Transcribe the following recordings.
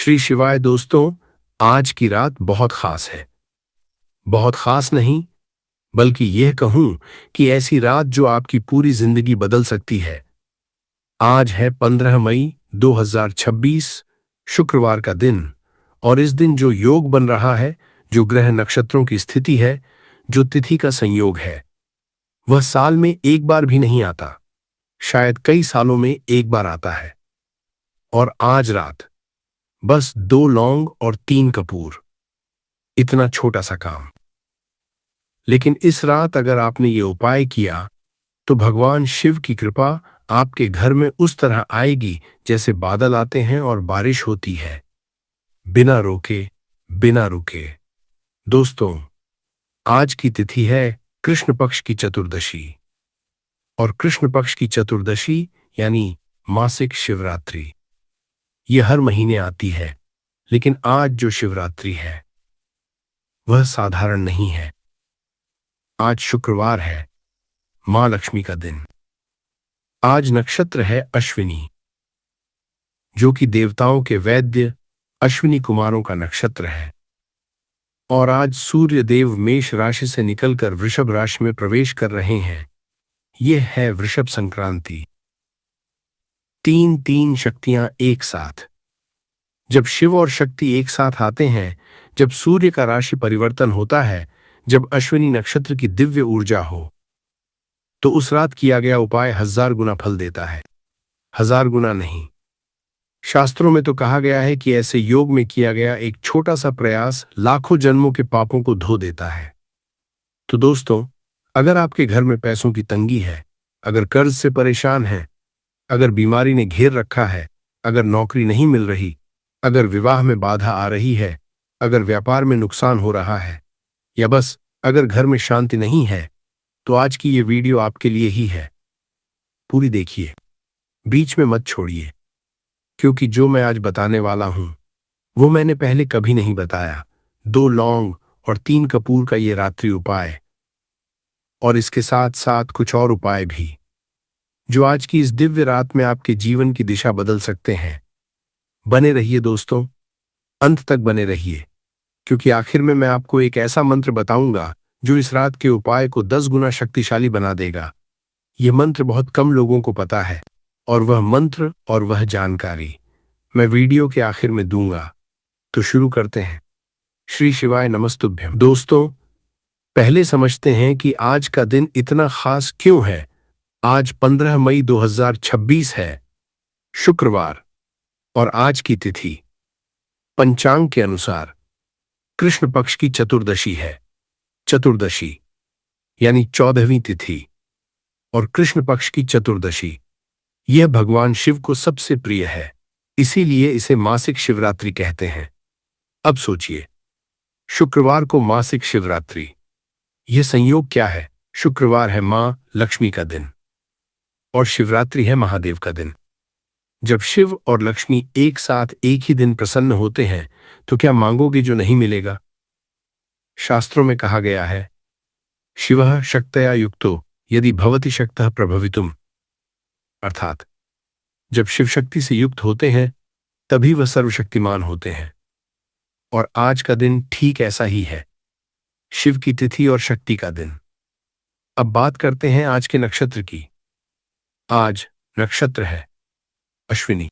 श्री शिवाय दोस्तों, आज की रात बहुत खास है। बहुत खास नहीं, बल्कि यह कहूं कि ऐसी रात जो आपकी पूरी जिंदगी बदल सकती है। आज है 15 मई 2026, शुक्रवार का दिन। और इस दिन जो योग बन रहा है, जो ग्रह नक्षत्रों की स्थिति है, जो तिथि का संयोग है, वह साल में एक बार भी नहीं आता। शायद कई सालों में एक बार आता है। और आज रात बस 2 लौंग और 3 कपूर, इतना छोटा सा काम। लेकिन इस रात अगर आपने ये उपाय किया तो भगवान शिव की कृपा आपके घर में उस तरह आएगी जैसे बादल आते हैं और बारिश होती है, बिना रोके, बिना रुके। दोस्तों, आज की तिथि है कृष्ण पक्ष की चतुर्दशी। और कृष्ण पक्ष की चतुर्दशी यानी मासिक शिवरात्रि। यह हर महीने आती है, लेकिन आज जो शिवरात्रि है वह साधारण नहीं है। आज शुक्रवार है, मां लक्ष्मी का दिन। आज नक्षत्र है अश्विनी, जो कि देवताओं के वैद्य अश्विनी कुमारों का नक्षत्र है। और आज सूर्य देव मेष राशि से निकलकर वृषभ राशि में प्रवेश कर रहे हैं। यह है वृषभ संक्रांति। 3 शक्तियां एक साथ। जब शिव और शक्ति एक साथ आते हैं, जब सूर्य का राशि परिवर्तन होता है, जब अश्विनी नक्षत्र की दिव्य ऊर्जा हो, तो उस रात किया गया उपाय 1000 गुना फल देता है। 1000 गुना नहीं, शास्त्रों में तो कहा गया है कि ऐसे योग में किया गया एक छोटा सा प्रयास लाखों जन्मों के पापों को धो देता है। तो दोस्तों, अगर आपके घर में पैसों की तंगी है, अगर कर्ज से परेशान हैं, अगर बीमारी ने घेर रखा है, अगर नौकरी नहीं मिल रही, अगर विवाह में बाधा आ रही है, अगर व्यापार में नुकसान हो रहा है, या बस अगर घर में शांति नहीं है, तो आज की ये वीडियो आपके लिए ही है। पूरी देखिए, बीच में मत छोड़िए, क्योंकि जो मैं आज बताने वाला हूं वो मैंने पहले कभी नहीं बताया। 2 लौंग और 3 कपूर का ये रात्रि उपाय, और इसके साथ साथ कुछ और उपाय भी, जो आज की इस दिव्य रात में आपके जीवन की दिशा बदल सकते हैं। बने रहिए दोस्तों, अंत तक बने रहिए, क्योंकि आखिर में मैं आपको एक ऐसा मंत्र बताऊंगा जो इस रात के उपाय को 10 गुना शक्तिशाली बना देगा। यह मंत्र बहुत कम लोगों को पता है, और वह मंत्र और वह जानकारी मैं वीडियो के आखिर में दूंगा। तो शुरू करते हैं। श्री शिवाय नमस्तुभ्यम। दोस्तों, पहले समझते हैं कि आज का दिन इतना खास क्यों है। आज 15 मई 2026 है, शुक्रवार, और आज की तिथि पंचांग के अनुसार कृष्ण पक्ष की चतुर्दशी है। चतुर्दशी यानी 14वीं तिथि। और कृष्ण पक्ष की चतुर्दशी यह भगवान शिव को सबसे प्रिय है, इसीलिए इसे मासिक शिवरात्रि कहते हैं। अब सोचिए, शुक्रवार को मासिक शिवरात्रि, यह संयोग क्या है। शुक्रवार है मां लक्ष्मी का दिन और शिवरात्रि है महादेव का दिन। जब शिव और लक्ष्मी एक साथ एक ही दिन प्रसन्न होते हैं, तो क्या मांगोगे जो नहीं मिलेगा। शास्त्रों में कहा गया है, शिवः शक्तया युक्तो यदि भवति शक्तः प्रभवितुम। अर्थात जब शिव शक्ति से युक्त होते हैं, तभी वह सर्वशक्तिमान होते हैं। और आज का दिन ठीक ऐसा ही है, शिव की तिथि और शक्ति का दिन। अब बात करते हैं आज के नक्षत्र की। आज नक्षत्र है अश्विनी।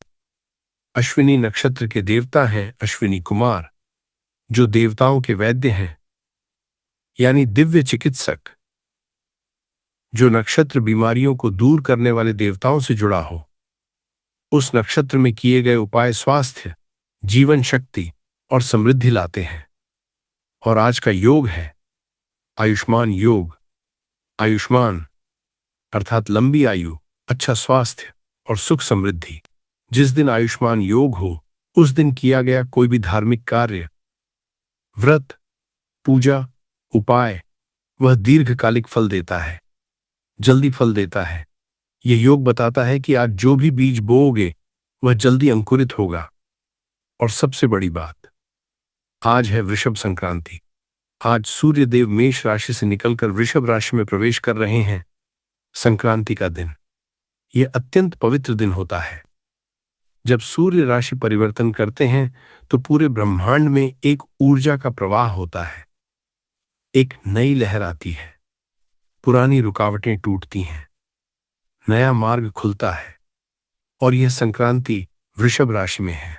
अश्विनी नक्षत्र के देवता हैं अश्विनी कुमार, जो देवताओं के वैद्य हैं, यानी दिव्य चिकित्सक। जो नक्षत्र बीमारियों को दूर करने वाले देवताओं से जुड़ा हो, उस नक्षत्र में किए गए उपाय स्वास्थ्य, जीवन शक्ति और समृद्धि लाते हैं। और आज का योग है आयुष्मान योग। आयुष्मान अर्थात लंबी आयु, अच्छा स्वास्थ्य और सुख समृद्धि। जिस दिन आयुष्मान योग हो, उस दिन किया गया कोई भी धार्मिक कार्य, व्रत, पूजा, उपाय, वह दीर्घकालिक फल देता है, जल्दी फल देता है। यह योग बताता है कि आज जो भी बीज बोओगे वह जल्दी अंकुरित होगा। और सबसे बड़ी बात, आज है वृषभ संक्रांति। आज सूर्य देव मेष राशि से निकलकर वृषभ राशि में प्रवेश कर रहे हैं। संक्रांति का दिन यह अत्यंत पवित्र दिन होता है, जब सूर्य राशि परिवर्तन करते हैं तो पूरे ब्रह्मांड में एक ऊर्जा का प्रवाह होता है। एक नई लहर आती है, पुरानी रुकावटें टूटती हैं, नया मार्ग खुलता है। और यह संक्रांति वृषभ राशि में है।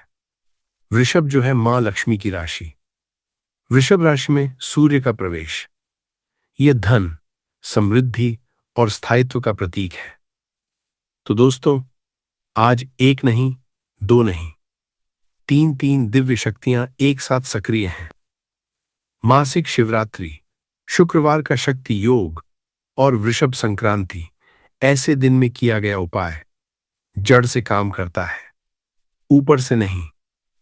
वृषभ जो है मां लक्ष्मी की राशि। वृषभ राशि में सूर्य का प्रवेश यह धन, समृद्धि और स्थायित्व का प्रतीक है। तो दोस्तों, आज एक नहीं, दो नहीं, तीन दिव्य शक्तियां एक साथ सक्रिय हैं। मासिक शिवरात्रि, शुक्रवार का शक्ति योग और वृषभ संक्रांति ऐसे दिन में किया गया उपाय जड़ से काम करता है। ऊपर से नहीं,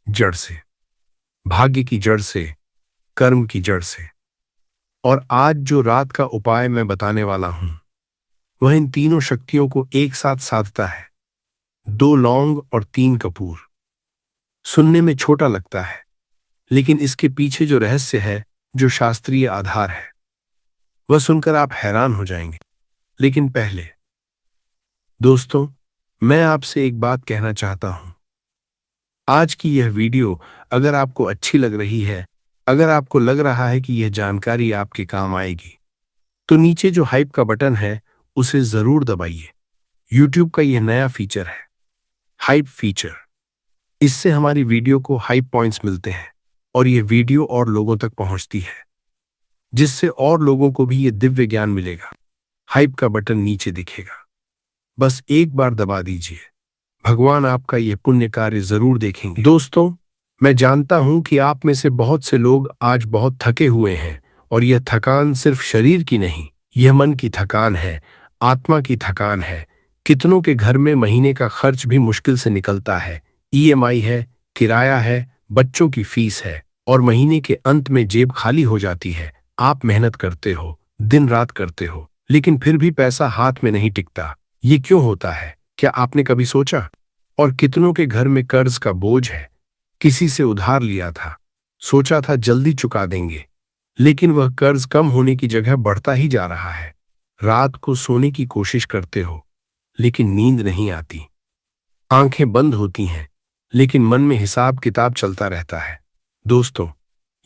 जड़ से, भाग्य की जड़ से, कर्म की जड़ से। और आज जो रात का उपाय मैं बताने वाला हूं वह इन तीनों शक्तियों को एक साथ साधता है। 2 लौंग और 3 कपूर। सुनने में छोटा लगता है, लेकिन इसके पीछे जो रहस्य है, जो शास्त्रीय आधार है, वह सुनकर आप हैरान हो जाएंगे। लेकिन पहले दोस्तों, मैं आपसे एक बात कहना चाहता हूं। आज की यह वीडियो अगर आपको अच्छी लग रही है, अगर आपको लग रहा है कि यह जानकारी आपके काम आएगी, तो नीचे जो हाइप का बटन है उसे जरूर दबाइए। YouTube का यह नया फीचर है, हाइप फीचर। इससे हमारी वीडियो को हाइप पॉइंट्स मिलते हैं और यह वीडियो और लोगों तक पहुंचती है, जिससे और लोगों को भी यह दिव्य ज्ञान मिलेगा। हाइप का बटन नीचे दिखेगा, बस एक बार दबा दीजिए। भगवान आपका यह पुण्य कार्य जरूर देखेंगे। दोस्तों, मैं जानता हूं कि आप में से बहुत से लोग आज बहुत थके हुए हैं, और यह थकान सिर्फ शरीर की नहीं, यह मन की थकान है, आत्मा की थकान है। कितनों के घर में महीने का खर्च भी मुश्किल से निकलता है। EMI है, किराया है, बच्चों की फीस है, और महीने के अंत में जेब खाली हो जाती है। आप मेहनत करते हो, दिन रात करते हो, लेकिन फिर भी पैसा हाथ में नहीं टिकता। ये क्यों होता है? क्या आपने कभी सोचा? और कितनों के घर में कर्ज का बोझ है। किसी से उधार लिया था, सोचा था जल्दी चुका देंगे, लेकिन वह कर्ज कम होने की जगह बढ़ता ही जा रहा है। रात को सोने की कोशिश करते हो, लेकिन नींद नहीं आती। आंखें बंद होती हैं, लेकिन मन में हिसाब किताब चलता रहता है। दोस्तों,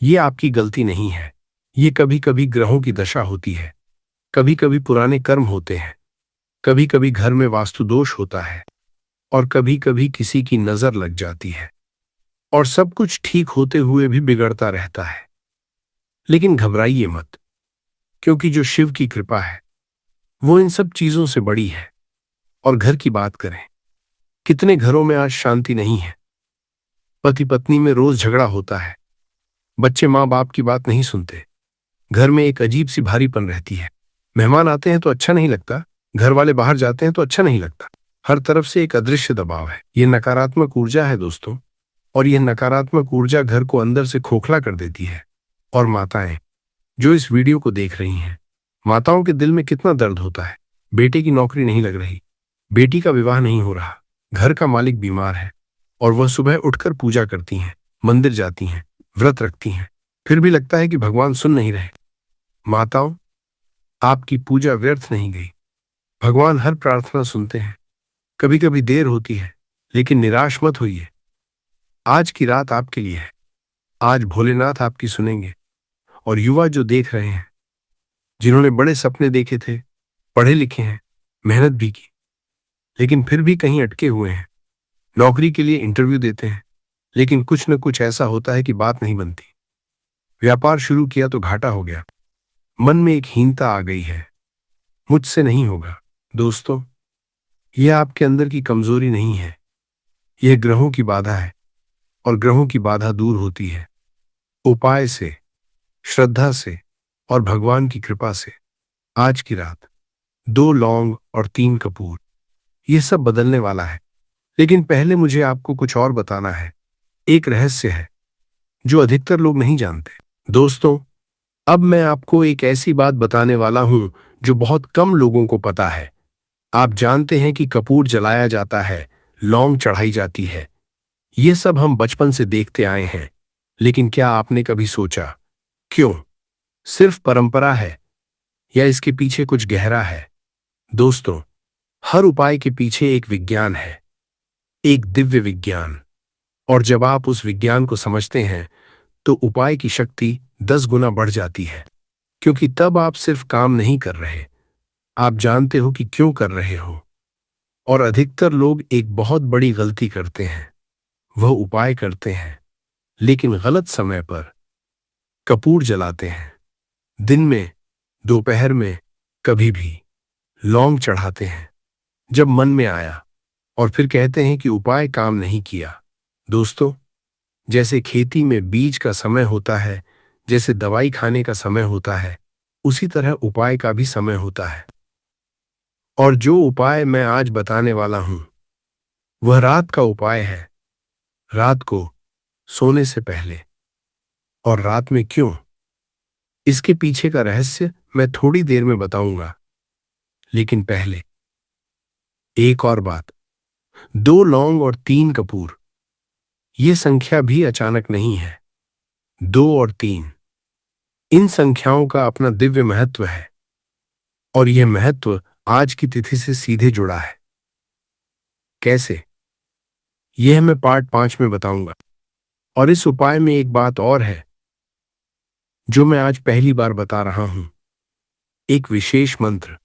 ये आपकी गलती नहीं है। ये कभी कभी ग्रहों की दशा होती है, कभी कभी पुराने कर्म होते हैं, कभी कभी घर में वास्तु दोष होता है, और कभी कभी किसी की नजर लग जाती है। और सब कुछ ठीक होते हुए भी बिगड़ता रहता है। लेकिन घबराइए मत, क्योंकि जो शिव की कृपा है वो इन सब चीजों से बड़ी है। और घर की बात करें, कितने घरों में आज शांति नहीं है। पति पत्नी में रोज झगड़ा होता है, बच्चे माँ बाप की बात नहीं सुनते, घर में एक अजीब सी भारीपन रहती है। मेहमान आते हैं तो अच्छा नहीं लगता, घर वाले बाहर जाते हैं तो अच्छा नहीं लगता। हर तरफ से एक अदृश्य दबाव है। यह नकारात्मक ऊर्जा है दोस्तों, और यह नकारात्मक ऊर्जा घर को अंदर से खोखला कर देती है। और माताएं जो इस वीडियो को देख रही हैं, माताओं के दिल में कितना दर्द होता है। बेटे की नौकरी नहीं लग रही, बेटी का विवाह नहीं हो रहा, घर का मालिक बीमार है, और वह सुबह उठकर पूजा करती हैं, मंदिर जाती हैं, व्रत रखती हैं, फिर भी लगता है कि भगवान सुन नहीं रहे। माताओं, आपकी पूजा व्यर्थ नहीं गई। भगवान हर प्रार्थना सुनते हैं। कभी कभी देर होती है, लेकिन निराश मत होइए। आज की रात आपके लिए है। आज भोलेनाथ आपकी सुनेंगे। और युवा जो देख रहे हैं, जिन्होंने बड़े सपने देखे थे, पढ़े लिखे हैं, मेहनत भी की, लेकिन फिर भी कहीं अटके हुए हैं, नौकरी के लिए इंटरव्यू देते हैं, लेकिन कुछ न कुछ ऐसा होता है कि बात नहीं बनती। व्यापार शुरू किया तो घाटा हो गया, मन में एक हीनता आ गई है, मुझसे नहीं होगा। दोस्तों, यह आपके अंदर की कमजोरी नहीं है, यह ग्रहों की बाधा है, और ग्रहों की बाधा दूर होती है उपाय से, श्रद्धा से, और भगवान की कृपा से। आज की रात 2 लौंग और 3 कपूर, यह सब बदलने वाला है। लेकिन पहले मुझे आपको कुछ और बताना है। एक रहस्य है जो अधिकतर लोग नहीं जानते। दोस्तों, अब मैं आपको एक ऐसी बात बताने वाला हूं जो बहुत कम लोगों को पता है। आप जानते हैं कि कपूर जलाया जाता है, लौंग चढ़ाई जाती है, ये सब हम बचपन से देखते आए हैं। लेकिन क्या आपने कभी सोचा, क्यों? सिर्फ परंपरा है या इसके पीछे कुछ गहरा है? दोस्तों, हर उपाय के पीछे एक विज्ञान है। एक दिव्य विज्ञान। और जब आप उस विज्ञान को समझते हैं तो उपाय की शक्ति 10 गुना बढ़ जाती है, क्योंकि तब आप सिर्फ काम नहीं कर रहे, आप जानते हो कि क्यों कर रहे हो। और अधिकतर लोग एक बहुत बड़ी गलती करते हैं, वह उपाय करते हैं लेकिन गलत समय पर। कपूर जलाते हैं, दिन में, दोपहर में, कभी भी। लौंग चढ़ाते हैं जब मन में आया, और फिर कहते हैं कि उपाय काम नहीं किया। दोस्तों, जैसे खेती में बीज का समय होता है, जैसे दवाई खाने का समय होता है, उसी तरह उपाय का भी समय होता है। और जो उपाय मैं आज बताने वाला हूं वह रात का उपाय है, रात को सोने से पहले। और रात में क्यों, इसके पीछे का रहस्य मैं थोड़ी देर में बताऊंगा। लेकिन पहले एक और बात, 2 लौंग और 3 कपूर, ये संख्या भी अचानक नहीं है। 2 और 3, इन संख्याओं का अपना दिव्य महत्व है, और यह महत्व आज की तिथि से सीधे जुड़ा है। कैसे, यह मैं पार्ट 5 में बताऊंगा। और इस उपाय में एक बात और है जो मैं आज पहली बार बता रहा हूं, एक विशेष मंत्र।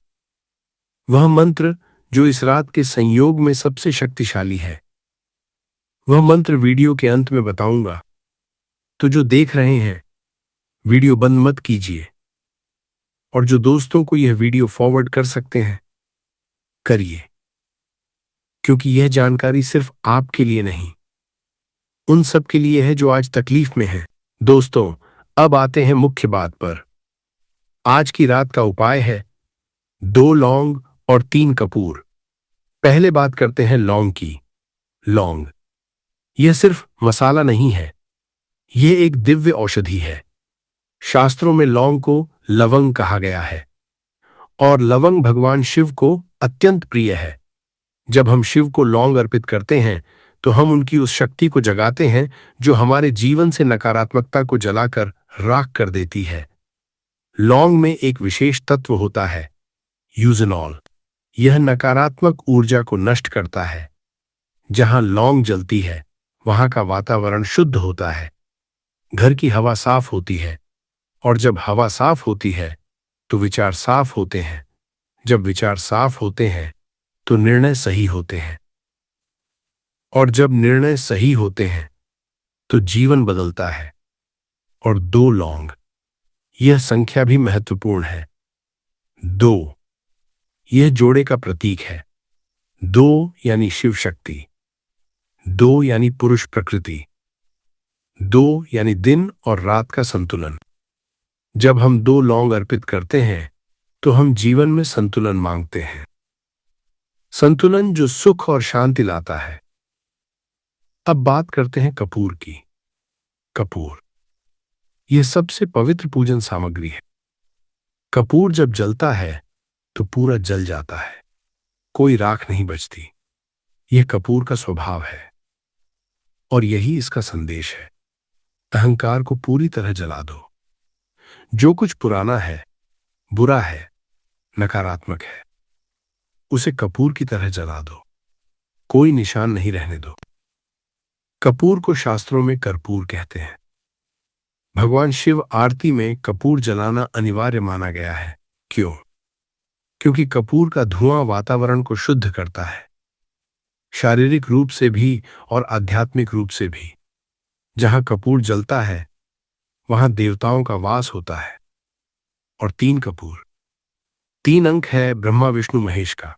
वह मंत्र जो इस रात के संयोग में सबसे शक्तिशाली है। वह मंत्र वीडियो के अंत में बताऊंगा, तो जो देख रहे हैं वीडियो बंद मत कीजिए। और जो दोस्तों को यह वीडियो फॉरवर्ड कर सकते हैं, करिए, क्योंकि यह जानकारी सिर्फ आपके लिए नहीं, उन सब के लिए है जो आज तकलीफ में हैं। दोस्तों, अब आते हैं मुख्य बात पर। आज की रात का उपाय है 2 लौंग और 3 कपूर। पहले बात करते हैं लौंग की। लौंग, यह सिर्फ मसाला नहीं है, यह एक दिव्य औषधि है। शास्त्रों में लौंग को लवंग कहा गया है, और लवंग भगवान शिव को अत्यंत प्रिय है। जब हम शिव को लौंग अर्पित करते हैं तो हम उनकी उस शक्ति को जगाते हैं जो हमारे जीवन से नकारात्मकता को जलाकर राख कर देती है। लौंग में एक विशेष तत्व होता है, यूजेनॉल। यह नकारात्मक ऊर्जा को नष्ट करता है। जहां लौंग जलती है वहां का वातावरण शुद्ध होता है, घर की हवा साफ होती है। और जब हवा साफ होती है तो विचार साफ होते हैं। जब विचार साफ होते हैं तो निर्णय सही होते हैं। और जब निर्णय सही होते हैं तो जीवन बदलता है। और 2 लौंग, यह संख्या भी महत्वपूर्ण है। 2, यह जोड़े का प्रतीक है। 2 यानी शिव शक्ति, 2 यानी पुरुष प्रकृति, 2 यानी दिन और रात का संतुलन। जब हम 2 लौंग अर्पित करते हैं तो हम जीवन में संतुलन मांगते हैं, संतुलन जो सुख और शांति लाता है। अब बात करते हैं कपूर की। कपूर, यह सबसे पवित्र पूजन सामग्री है। कपूर जब जलता है तो पूरा जल जाता है, कोई राख नहीं बचती। यह कपूर का स्वभाव है, और यही इसका संदेश है। अहंकार को पूरी तरह जला दो। जो कुछ पुराना है, बुरा है, नकारात्मक है, उसे कपूर की तरह जला दो। कोई निशान नहीं रहने दो। कपूर को शास्त्रों में कर्पूर कहते हैं। भगवान शिव आरती में कपूर जलाना अनिवार्य माना गया है। क्यों? क्योंकि कपूर का धुआं वातावरण को शुद्ध करता है, शारीरिक रूप से भी और आध्यात्मिक रूप से भी। जहां कपूर जलता है वहां देवताओं का वास होता है। और 3 कपूर, 3 अंक है ब्रह्मा विष्णु महेश का।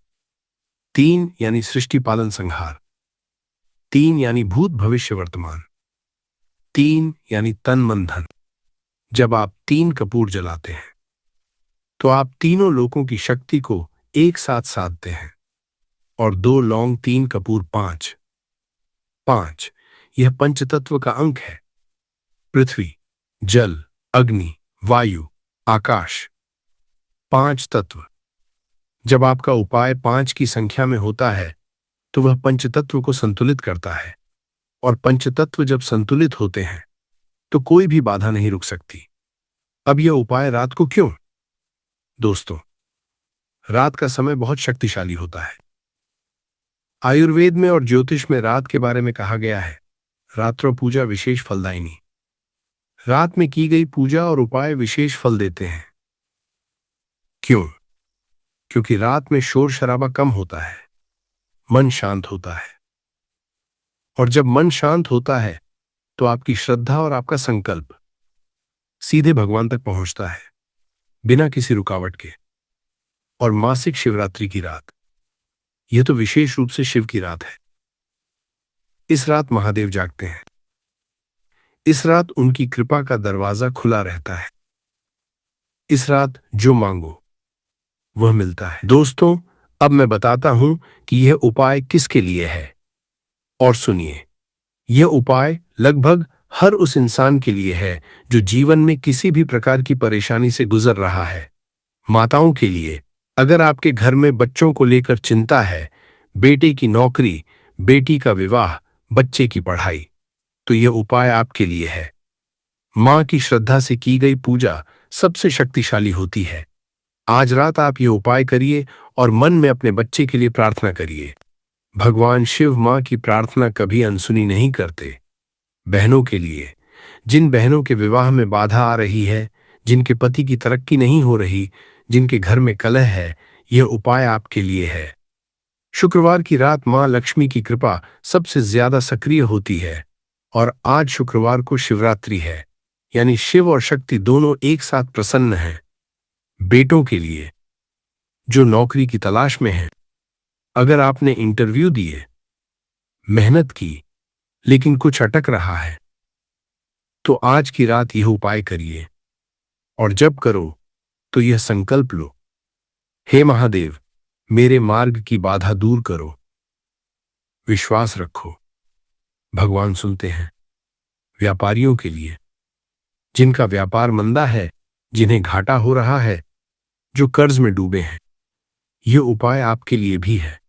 3 यानी सृष्टि पालन संहार, 3 यानी भूत भविष्य वर्तमान, 3 यानी तन मन धन। जब आप 3 कपूर जलाते हैं तो आप तीनों लोकों की शक्ति को एक साथ साधते हैं। और 2 लौंग 3 कपूर 5, 5, यह पंचतत्व का अंक है। पृथ्वी, जल, अग्नि, वायु, आकाश, 5 तत्व। जब आपका उपाय 5 की संख्या में होता है तो वह पंचतत्व को संतुलित करता है। और पंचतत्व जब संतुलित होते हैं तो कोई भी बाधा नहीं रुक सकती। अब यह उपाय रात को क्यों? दोस्तों, रात का समय बहुत शक्तिशाली होता है। आयुर्वेद में और ज्योतिष में रात के बारे में कहा गया है, रात्रो पूजा विशेष फलदायिनी। रात में की गई पूजा और उपाय विशेष फल देते हैं। क्यों? क्योंकि रात में शोर शराबा कम होता है, मन शांत होता है। और जब मन शांत होता है तो आपकी श्रद्धा और आपका संकल्प सीधे भगवान तक पहुंचता है, बिना किसी रुकावट के। और मासिक शिवरात्रि की रात, यह तो विशेष रूप से शिव की रात है। इस रात महादेव जागते हैं। इस रात उनकी कृपा का दरवाजा खुला रहता है। इस रात जो मांगो वह मिलता है। दोस्तों, अब मैं बताता हूं कि यह उपाय किसके लिए है। और सुनिए, यह उपाय लगभग हर उस इंसान के लिए है जो जीवन में किसी भी प्रकार की परेशानी से गुजर रहा है। माताओं के लिए, अगर आपके घर में बच्चों को लेकर चिंता है, बेटे की नौकरी, बेटी का विवाह, बच्चे की पढ़ाई, तो यह उपाय आपके लिए है। मां की श्रद्धा से की गई पूजा सबसे शक्तिशाली होती है। आज रात आप यह उपाय करिए और मन में अपने बच्चे के लिए प्रार्थना करिए। भगवान शिव मां की प्रार्थना कभी अनसुनी नहीं करते। बहनों के लिए, जिन बहनों के विवाह में बाधा आ रही है, जिनके पति की तरक्की नहीं हो रही, जिनके घर में कलह है, यह उपाय आपके लिए है। शुक्रवार की रात मां लक्ष्मी की कृपा सबसे ज्यादा सक्रिय होती है और आज शुक्रवार को शिवरात्रि है, यानी शिव और शक्ति दोनों एक साथ प्रसन्न हैं। बेटों के लिए, जो नौकरी की तलाश में हैं, अगर आपने इंटरव्यू दिए, मेहनत की, लेकिन कुछ अटक रहा है, तो आज की रात यह उपाय करिए। और जब करो तो यह संकल्प लो, हे महादेव, मेरे मार्ग की बाधा दूर करो। विश्वास रखो, भगवान सुनते हैं। व्यापारियों के लिए, जिनका व्यापार मंदा है, जिन्हें घाटा हो रहा है, जो कर्ज में डूबे हैं, यह उपाय आपके लिए भी है।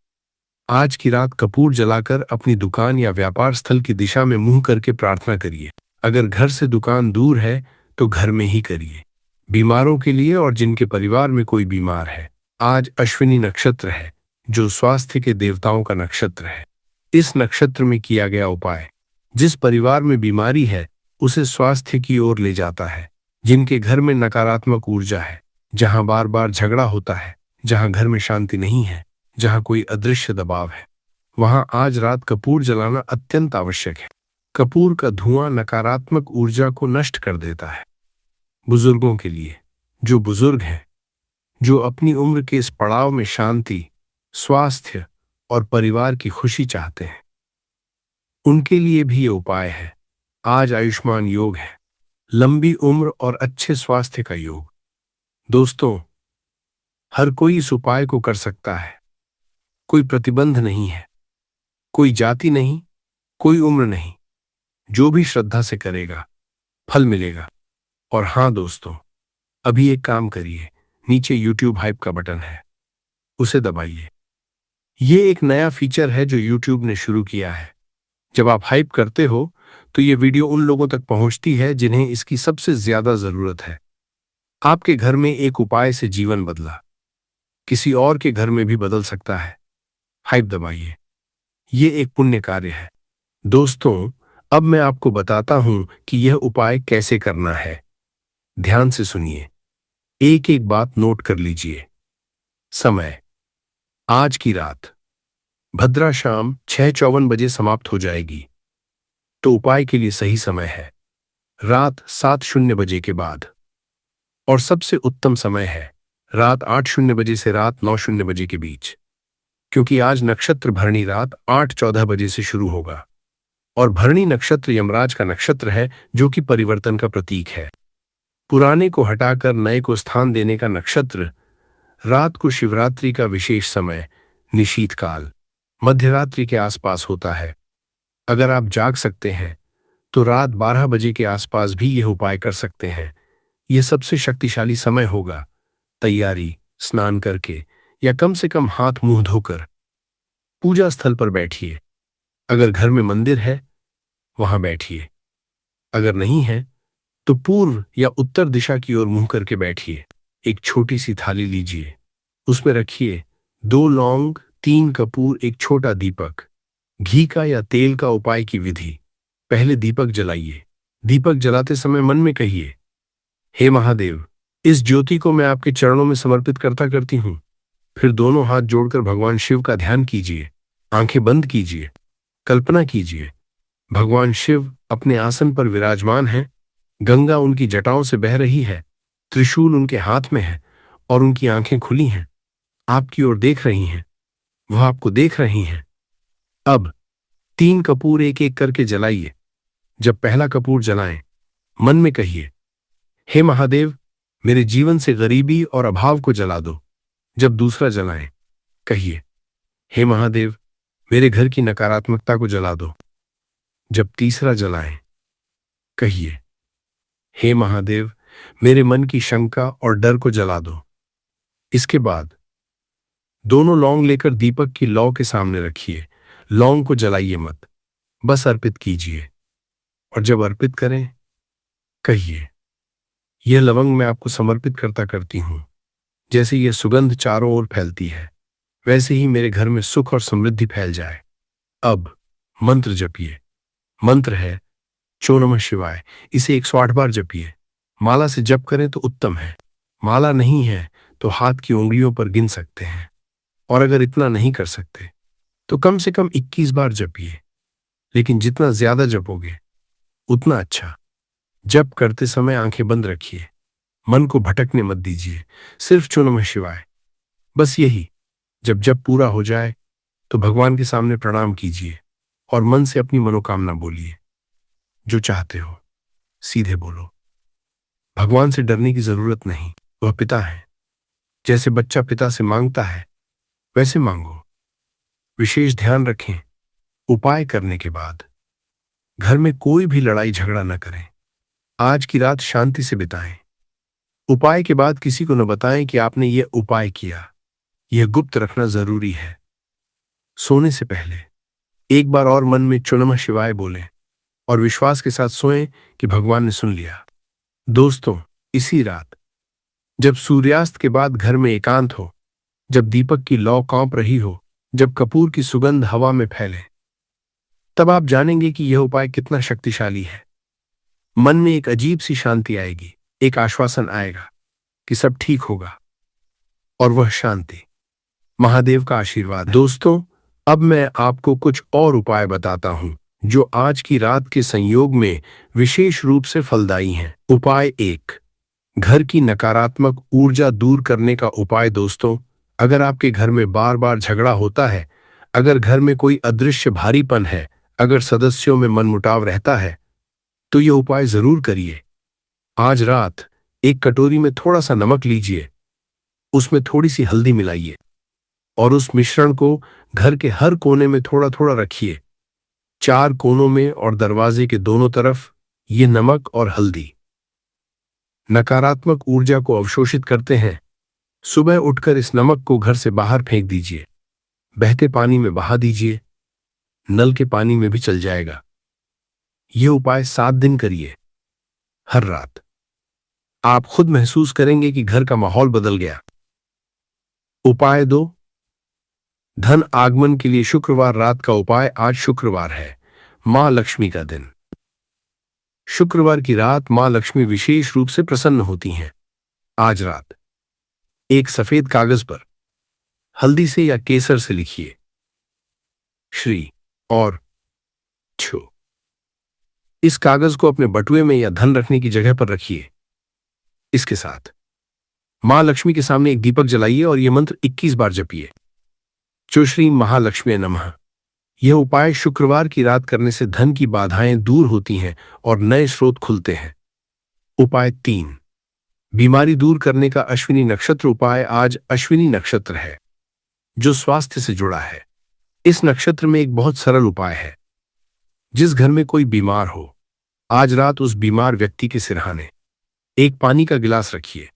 आज की रात कपूर जलाकर अपनी दुकान या व्यापार स्थल की दिशा में मुंह करके प्रार्थना करिए। अगर घर से दुकान दूर है तो घर में ही करिए। बीमारों के लिए और जिनके परिवार में कोई बीमार है, आज अश्विनी नक्षत्र है, जो स्वास्थ्य के देवताओं का नक्षत्र है। इस नक्षत्र में किया गया उपाय जिस परिवार में बीमारी है उसे स्वास्थ्य की ओर ले जाता है। जिनके घर में नकारात्मक ऊर्जा है, जहां बार बार झगड़ा होता है, जहां घर में शांति नहीं है, जहां कोई अदृश्य दबाव है, वहां आज रात कपूर जलाना अत्यंत आवश्यक है। कपूर का धुआं नकारात्मक ऊर्जा को नष्ट कर देता है। बुजुर्गों के लिए, जो बुजुर्ग हैं, जो अपनी उम्र के इस पड़ाव में शांति, स्वास्थ्य और परिवार की खुशी चाहते हैं, उनके लिए भी ये उपाय है। आज आयुष्मान योग है, लंबी उम्र और अच्छे स्वास्थ्य का योग। दोस्तों, हर कोई इस उपाय को कर सकता है। कोई प्रतिबंध नहीं है, कोई जाति नहीं, कोई उम्र नहीं। जो भी श्रद्धा से करेगा, फल मिलेगा। और हां दोस्तों, अभी एक काम करिए, नीचे YouTube हाइप का बटन है, उसे दबाइए। ये एक नया फीचर है जो YouTube ने शुरू किया है। जब आप हाइप करते हो तो ये वीडियो उन लोगों तक पहुंचती है जिन्हें इसकी सबसे ज्यादा जरूरत है। आपके घर में एक उपाय से जीवन बदला, किसी और के घर में भी बदल सकता है। हाइप दबाइए, ये एक पुण्य कार्य है। दोस्तों, अब मैं आपको बताता हूं कि यह उपाय कैसे करना है। ध्यान से सुनिए, एक एक बात नोट कर लीजिए। समय, आज की रात भद्रा शाम 6:54 बजे समाप्त हो जाएगी, तो उपाय के लिए सही समय है रात 7:00 बजे के बाद। और सबसे उत्तम समय है रात 8:00 बजे से रात 9:00 बजे के बीच, क्योंकि आज नक्षत्र भरणी रात 8:14 बजे से शुरू होगा। और भरणी नक्षत्र यमराज का नक्षत्र है, जो कि परिवर्तन का प्रतीक है। पुराने को हटाकर नए को स्थान देने का नक्षत्र। रात को शिवरात्रि का विशेष समय निशीथ काल, मध्यरात्रि के आसपास होता है। अगर आप जाग सकते हैं तो रात 12 बजे के आसपास भी यह उपाय कर सकते हैं। यह सबसे शक्तिशाली समय होगा। तैयारी, स्नान करके या कम से कम हाथ मुंह धोकर पूजा स्थल पर बैठिए। अगर घर में मंदिर है वहां बैठिए, अगर नहीं है तो पूर्व या उत्तर दिशा की ओर मुंह करके बैठिए। एक छोटी सी थाली लीजिए, उसमें रखिए 2 लौंग, 3 कपूर, एक छोटा दीपक। घी का या तेल का उपाय की विधि। पहले दीपक जलाइए। दीपक जलाते समय मन में कहिए, हे महादेव, इस ज्योति को मैं आपके चरणों में समर्पित करती हूं। फिर दोनों हाथ जोड़कर भगवान शिव का ध्यान कीजिए। आंखें बंद कीजिए। कल्पना कीजिए, भगवान शिव अपने आसन पर विराजमान हैं। गंगा उनकी जटाओं से बह रही है। त्रिशूल उनके हाथ में है और उनकी आंखें खुली हैं। आपकी ओर देख रही हैं। वह आपको देख रही हैं। अब 3 कपूर एक एक करके जलाइए। जब पहला कपूर जलाएं, मन में कहिए, हे महादेव, मेरे जीवन से गरीबी और अभाव को जला दो। जब दूसरा जलाएं, कहिए, हे महादेव, मेरे घर की नकारात्मकता को जला दो। जब तीसरा जलाएं, कहिए, हे महादेव, मेरे मन की शंका और डर को जला दो। इसके बाद दोनों लौंग लेकर दीपक की लौ के सामने रखिए। लौंग को जलाइए मत, बस अर्पित कीजिए। और जब अर्पित करें, कहिए, यह लवंग मैं आपको समर्पित करती हूं। जैसे यह सुगंध चारों ओर फैलती है, वैसे ही मेरे घर में सुख और समृद्धि फैल जाए। अब मंत्र जपिए। मंत्र है चो नमः शिवाय। इसे 108 बार जपिए। माला से जप करें तो उत्तम है। माला नहीं है तो हाथ की उंगलियों पर गिन सकते हैं। और अगर इतना नहीं कर सकते तो कम से कम 21 बार जपिए। लेकिन जितना ज्यादा जपोगे उतना अच्छा। जप करते समय आंखें बंद रखिए। मन को भटकने मत दीजिए। सिर्फ चो नमः शिवाय, बस यही। जब जप पूरा हो जाए तो भगवान के सामने प्रणाम कीजिए और मन से अपनी मनोकामना बोलिए। जो चाहते हो सीधे बोलो। भगवान से डरने की जरूरत नहीं, वह पिता है। जैसे बच्चा पिता से मांगता है वैसे मांगो। विशेष ध्यान रखें, उपाय करने के बाद घर में कोई भी लड़ाई झगड़ा न करें। आज की रात शांति से बिताएं। उपाय के बाद किसी को न बताएं कि आपने यह उपाय किया। यह गुप्त रखना जरूरी है। सोने से पहले एक बार और मन में चो नमः शिवाय बोलें और विश्वास के साथ सोएं कि भगवान ने सुन लिया। दोस्तों, इसी रात जब सूर्यास्त के बाद घर में एकांत हो, जब दीपक की लौ कांप रही हो, जब कपूर की सुगंध हवा में फैले, तब आप जानेंगे कि यह उपाय कितना शक्तिशाली है। मन में एक अजीब सी शांति आएगी। एक आश्वासन आएगा कि सब ठीक होगा। और वह शांति महादेव का आशीर्वाद है। दोस्तों, अब मैं आपको कुछ और उपाय बताता हूं जो आज की रात के संयोग में विशेष रूप से फलदायी हैं। उपाय 1, घर की नकारात्मक ऊर्जा दूर करने का उपाय। दोस्तों, अगर आपके घर में बार बार झगड़ा होता है, अगर घर में कोई अदृश्य भारीपन है, अगर सदस्यों में मनमुटाव रहता है, तो यह उपाय जरूर करिए। आज रात एक कटोरी में थोड़ा सा नमक लीजिए, उसमें थोड़ी सी हल्दी मिलाइए और उस मिश्रण को घर के हर कोने में थोड़ा थोड़ा रखिए। 4 कोनों में और दरवाजे के दोनों तरफ। ये नमक और हल्दी नकारात्मक ऊर्जा को अवशोषित करते हैं। सुबह उठकर इस नमक को घर से बाहर फेंक दीजिए। बहते पानी में बहा दीजिए। नल के पानी में भी चल जाएगा। यह उपाय 7 दिन करिए, हर रात। आप खुद महसूस करेंगे कि घर का माहौल बदल गया। उपाय 2, धन आगमन के लिए शुक्रवार रात का उपाय। आज शुक्रवार है, मां लक्ष्मी का दिन। शुक्रवार की रात मां लक्ष्मी विशेष रूप से प्रसन्न होती हैं। आज रात एक सफेद कागज पर हल्दी से या केसर से लिखिए, श्री और छो। इस कागज को अपने बटुए में या धन रखने की जगह पर रखिए। इसके साथ मां लक्ष्मी के सामने एक दीपक जलाइए और यह मंत्र 21 बार जपिए। चो श्री महालक्ष्मी नमः। यह उपाय शुक्रवार की रात करने से धन की बाधाएं दूर होती हैं और नए स्रोत खुलते हैं। उपाय 3, बीमारी दूर करने का अश्विनी नक्षत्र उपाय। आज अश्विनी नक्षत्र है जो स्वास्थ्य से जुड़ा है। इस नक्षत्र में एक बहुत सरल उपाय है। जिस घर में कोई बीमार हो, आज रात उस बीमार व्यक्ति के सिरहाने एक पानी का गिलास रखिए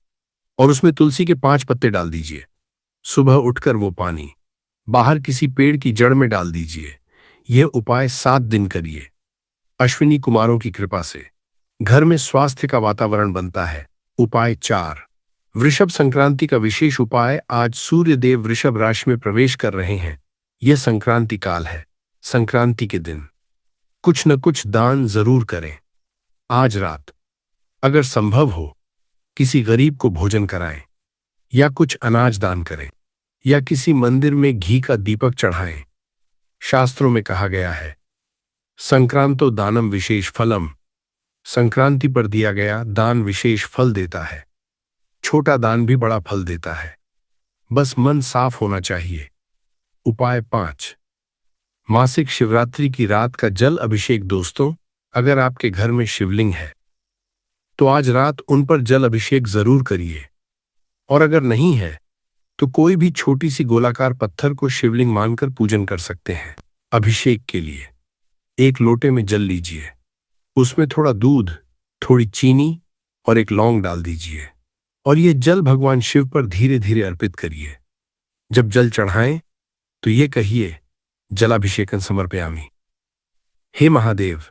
और उसमें तुलसी के 5 पत्ते डाल दीजिए। सुबह उठकर वो पानी बाहर किसी पेड़ की जड़ में डाल दीजिए। यह उपाय 7 दिन करिए। अश्विनी कुमारों की कृपा से घर में स्वास्थ्य का वातावरण बनता है। उपाय 4, वृषभ संक्रांति का विशेष उपाय। आज सूर्य देव वृषभ राशि में प्रवेश कर रहे हैं। यह संक्रांति काल है। संक्रांति के दिन कुछ न कुछ दान जरूर करें। आज रात अगर संभव हो किसी गरीब को भोजन कराएं, या कुछ अनाज दान करें, या किसी मंदिर में घी का दीपक चढ़ाएं। शास्त्रों में कहा गया है, संक्रांतो दानम विशेष फलम। संक्रांति पर दिया गया दान विशेष फल देता है। छोटा दान भी बड़ा फल देता है, बस मन साफ होना चाहिए। उपाय 5, मासिक शिवरात्रि की रात का जल अभिषेक। दोस्तों, अगर आपके घर में शिवलिंग है तो आज रात उन पर जल अभिषेक जरूर करिए, और अगर नहीं है तो कोई भी छोटी सी गोलाकार पत्थर को शिवलिंग मानकर पूजन कर सकते हैं। अभिषेक के लिए एक लोटे में जल लीजिए, उसमें थोड़ा दूध, थोड़ी चीनी और एक लौंग डाल दीजिए, और यह जल भगवान शिव पर धीरे धीरे अर्पित करिए। जब जल चढ़ाएं तो ये कहिए, जलाभिषेकन समर्पयामि। हे महादेव,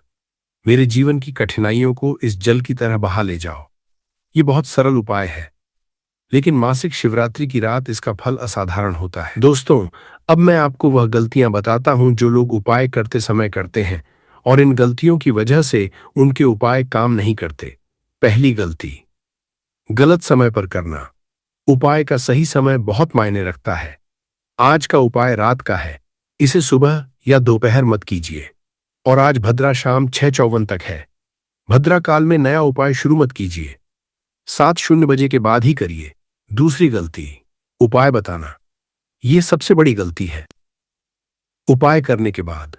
मेरे जीवन की कठिनाइयों को इस जल की तरह बहा ले जाओ। ये बहुत सरल उपाय है, लेकिन मासिक शिवरात्रि की रात इसका फल असाधारण होता है। दोस्तों, अब मैं आपको वह गलतियां बताता हूं जो लोग उपाय करते समय करते हैं, और इन गलतियों की वजह से उनके उपाय काम नहीं करते। पहली गलती, गलत समय पर करना। उपाय का सही समय बहुत मायने रखता है। आज का उपाय रात का है, इसे सुबह या दोपहर मत कीजिए। और आज भद्रा शाम 6:54 तक है। भद्रा काल में नया उपाय शुरू मत कीजिए। 7:00 बजे के बाद ही करिए। दूसरी गलती, उपाय बताना। यह सबसे बड़ी गलती है। उपाय करने के बाद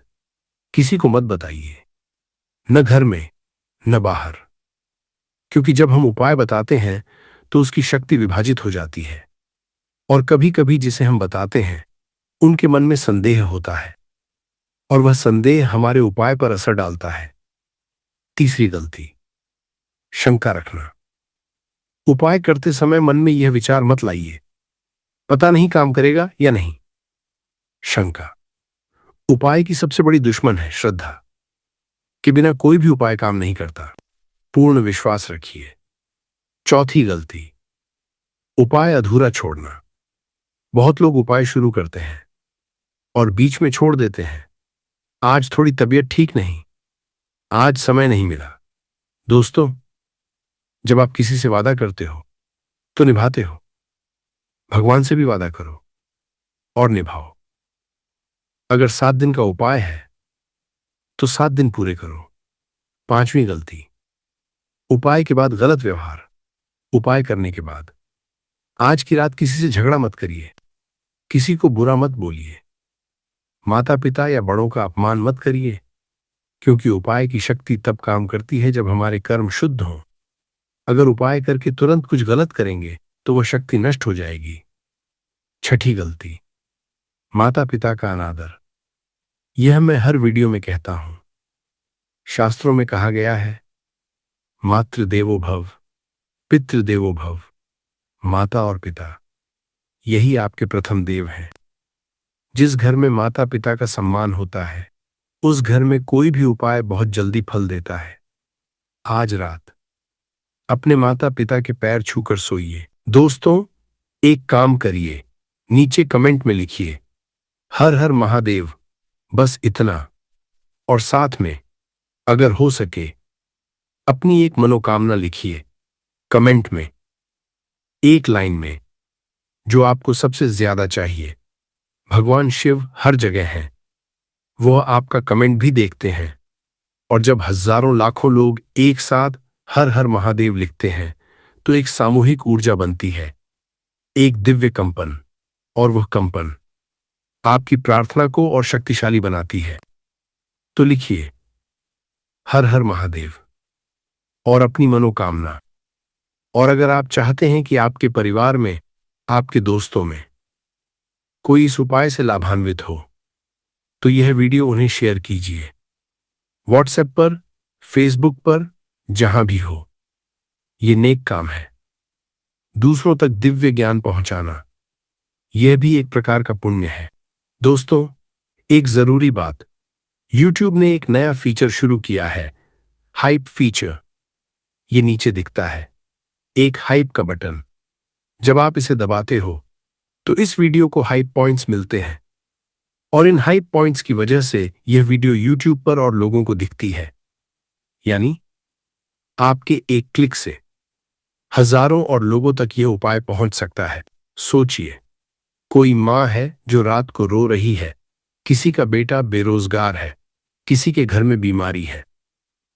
किसी को मत बताइए, न घर में न बाहर, क्योंकि जब हम उपाय बताते हैं तो उसकी शक्ति विभाजित हो जाती है, और कभी कभी जिसे हम बताते हैं उनके मन में संदेह होता है, और वह संदेह हमारे उपाय पर असर डालता है। तीसरी गलती, शंका रखना। उपाय करते समय मन में यह विचार मत लाइए, पता नहीं काम करेगा या नहीं। शंका उपाय की सबसे बड़ी दुश्मन है। श्रद्धा के बिना कोई भी उपाय काम नहीं करता। पूर्ण विश्वास रखिए। चौथी गलती, उपाय अधूरा छोड़ना। बहुत लोग उपाय शुरू करते हैं और बीच में छोड़ देते हैं। आज थोड़ी तबीयत ठीक नहीं, आज समय नहीं मिला। दोस्तों, जब आप किसी से वादा करते हो तो निभाते हो। भगवान से भी वादा करो और निभाओ। अगर 7 दिन का उपाय है तो 7 दिन पूरे करो। पांचवी गलती, उपाय के बाद गलत व्यवहार। उपाय करने के बाद आज की रात किसी से झगड़ा मत करिए, किसी को बुरा मत बोलिए, माता पिता या बड़ों का अपमान मत करिए, क्योंकि उपाय की शक्ति तब काम करती है जब हमारे कर्म शुद्ध हों। अगर उपाय करके तुरंत कुछ गलत करेंगे तो वह शक्ति नष्ट हो जाएगी। छठी गलती, माता पिता का अनादर। यह मैं हर वीडियो में कहता हूं। शास्त्रों में कहा गया है, मातृदेवो भव, पितृदेवो भव। माता और पिता यही आपके प्रथम देव हैं। जिस घर में माता पिता का सम्मान होता है उस घर में कोई भी उपाय बहुत जल्दी फल देता है। आज रात अपने माता पिता के पैर छूकर सोइए। दोस्तों, एक काम करिए, नीचे कमेंट में लिखिए, हर हर महादेव, बस इतना। और साथ में अगर हो सके अपनी एक मनोकामना लिखिए कमेंट में, एक लाइन में, जो आपको सबसे ज्यादा चाहिए। भगवान शिव हर जगह हैं, वह आपका कमेंट भी देखते हैं। और जब हजारों लाखों लोग एक साथ हर हर महादेव लिखते हैं तो एक सामूहिक ऊर्जा बनती है, एक दिव्य कंपन, और वह कंपन आपकी प्रार्थना को और शक्तिशाली बनाती है। तो लिखिए हर हर महादेव और अपनी मनोकामना। और अगर आप चाहते हैं कि आपके परिवार में, आपके दोस्तों में कोई इस उपाय से लाभान्वित हो तो यह वीडियो उन्हें शेयर कीजिए। व्हाट्सएप पर, फेसबुक पर, जहां भी हो। यह नेक काम है। दूसरों तक दिव्य ज्ञान पहुंचाना यह भी एक प्रकार का पुण्य है। दोस्तों, एक जरूरी बात, YouTube ने एक नया फीचर शुरू किया है, हाइप फीचर। ये नीचे दिखता है, एक हाइप का बटन। जब आप इसे दबाते हो तो इस वीडियो को हाइप पॉइंट्स मिलते हैं और इन हाइप पॉइंट्स की वजह से यह वीडियो यूट्यूब पर और लोगों को दिखती है। यानी आपके एक क्लिक से हजारों और लोगों तक यह उपाय पहुंच सकता है। सोचिए, कोई मां है जो रात को रो रही है, किसी का बेटा बेरोजगार है, किसी के घर में बीमारी है,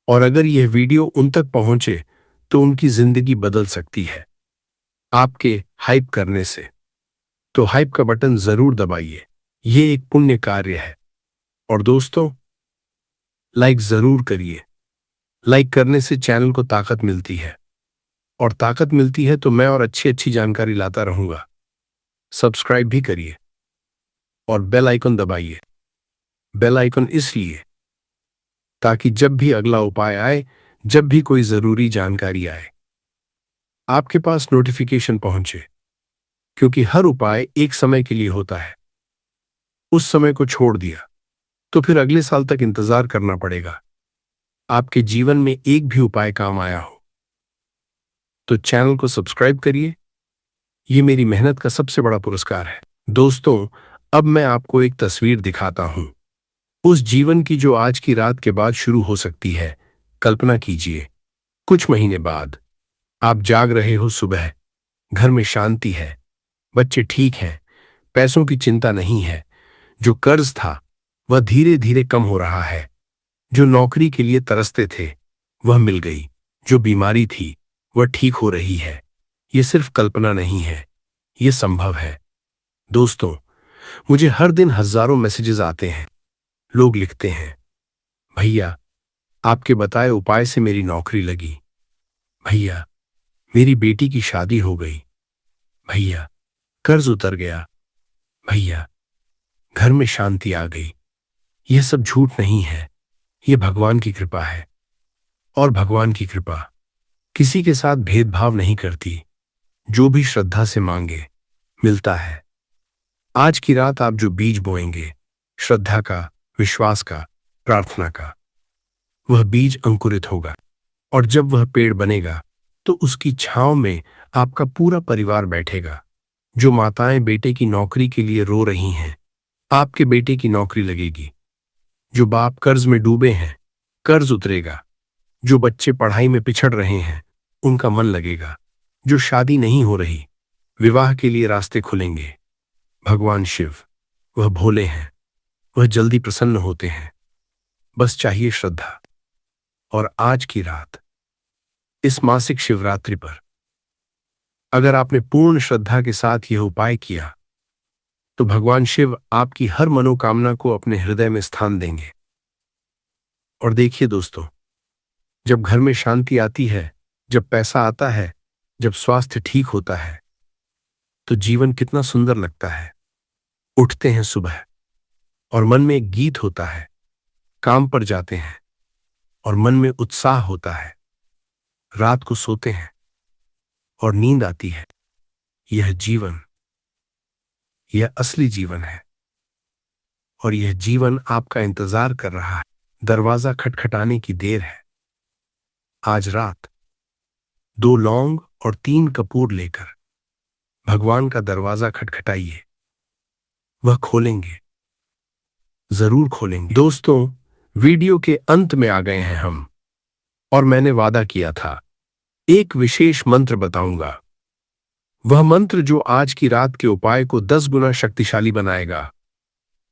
और अगर यह वीडियो उन तक पहुंचे तो उनकी जिंदगी बदल सकती है आपके हाइप करने से। तो हाइप का बटन जरूर दबाइए, यह एक पुण्य कार्य है। और दोस्तों, लाइक जरूर करिए। लाइक करने से चैनल को ताकत मिलती है, और ताकत मिलती है तो मैं और अच्छी अच्छी जानकारी लाता रहूंगा। सब्सक्राइब भी करिए और बेल आइकन दबाइए। बेल आइकन इसलिए ताकि जब भी अगला उपाय आए, जब भी कोई जरूरी जानकारी आए, आपके पास नोटिफिकेशन पहुंचे। क्योंकि हर उपाय एक समय के लिए होता है। उस समय को छोड़ दिया तो फिर अगले साल तक इंतजार करना पड़ेगा। आपके जीवन में एक भी उपाय काम आया हो तो चैनल को सब्सक्राइब करिए। यह मेरी मेहनत का सबसे बड़ा पुरस्कार है। दोस्तों, अब मैं आपको एक तस्वीर दिखाता हूं, उस जीवन की जो आज की रात के बाद शुरू हो सकती है। कल्पना कीजिए, कुछ महीने बाद आप जाग रहे हो सुबह, घर में शांति है, बच्चे ठीक हैं, पैसों की चिंता नहीं है, जो कर्ज था वह धीरे धीरे कम हो रहा है, जो नौकरी के लिए तरसते थे वह मिल गई, जो बीमारी थी वह ठीक हो रही है। यह सिर्फ कल्पना नहीं है, यह संभव है। दोस्तों, मुझे हर दिन हजारों मैसेजेस आते हैं। लोग लिखते हैं, भैया आपके बताए उपाय से मेरी नौकरी लगी, भैया मेरी बेटी की शादी हो गई, भैया कर्ज उतर गया, भैया घर में शांति आ गई। यह सब झूठ नहीं है, यह भगवान की कृपा है। और भगवान की कृपा किसी के साथ भेदभाव नहीं करती। जो भी श्रद्धा से मांगे मिलता है। आज की रात आप जो बीज बोएंगे, श्रद्धा का, विश्वास का, प्रार्थना का, वह बीज अंकुरित होगा। और जब वह पेड़ बनेगा तो उसकी छांव में आपका पूरा परिवार बैठेगा। जो माताएं बेटे की नौकरी के लिए रो रही हैं, आपके बेटे की नौकरी लगेगी। जो बाप कर्ज में डूबे हैं, कर्ज उतरेगा। जो बच्चे पढ़ाई में पिछड़ रहे हैं, उनका मन लगेगा। जो शादी नहीं हो रही, विवाह के लिए रास्ते खुलेंगे। भगवान शिव, वह भोले हैं, वह जल्दी प्रसन्न होते हैं। बस चाहिए श्रद्धा। और आज की रात, इस मासिक शिवरात्रि पर, अगर आपने पूर्ण श्रद्धा के साथ यह उपाय किया तो भगवान शिव आपकी हर मनोकामना को अपने हृदय में स्थान देंगे। और देखिए दोस्तों, जब घर में शांति आती है, जब पैसा आता है, जब स्वास्थ्य ठीक होता है, तो जीवन कितना सुंदर लगता है। उठते हैं सुबह और मन में एक गीत होता है, काम पर जाते हैं और मन में उत्साह होता है, रात को सोते हैं और नींद आती है। यह जीवन, यह असली जीवन है। और यह जीवन आपका इंतजार कर रहा है। दरवाजा खटखटाने की देर है। आज रात 2 लौंग और 3 कपूर लेकर भगवान का दरवाजा खटखटाइए। वह खोलेंगे, जरूर खोलेंगे। दोस्तों, वीडियो के अंत में आ गए हैं हम, और मैंने वादा किया था एक विशेष मंत्र बताऊंगा। वह मंत्र जो आज की रात के उपाय को 10 गुना शक्तिशाली बनाएगा।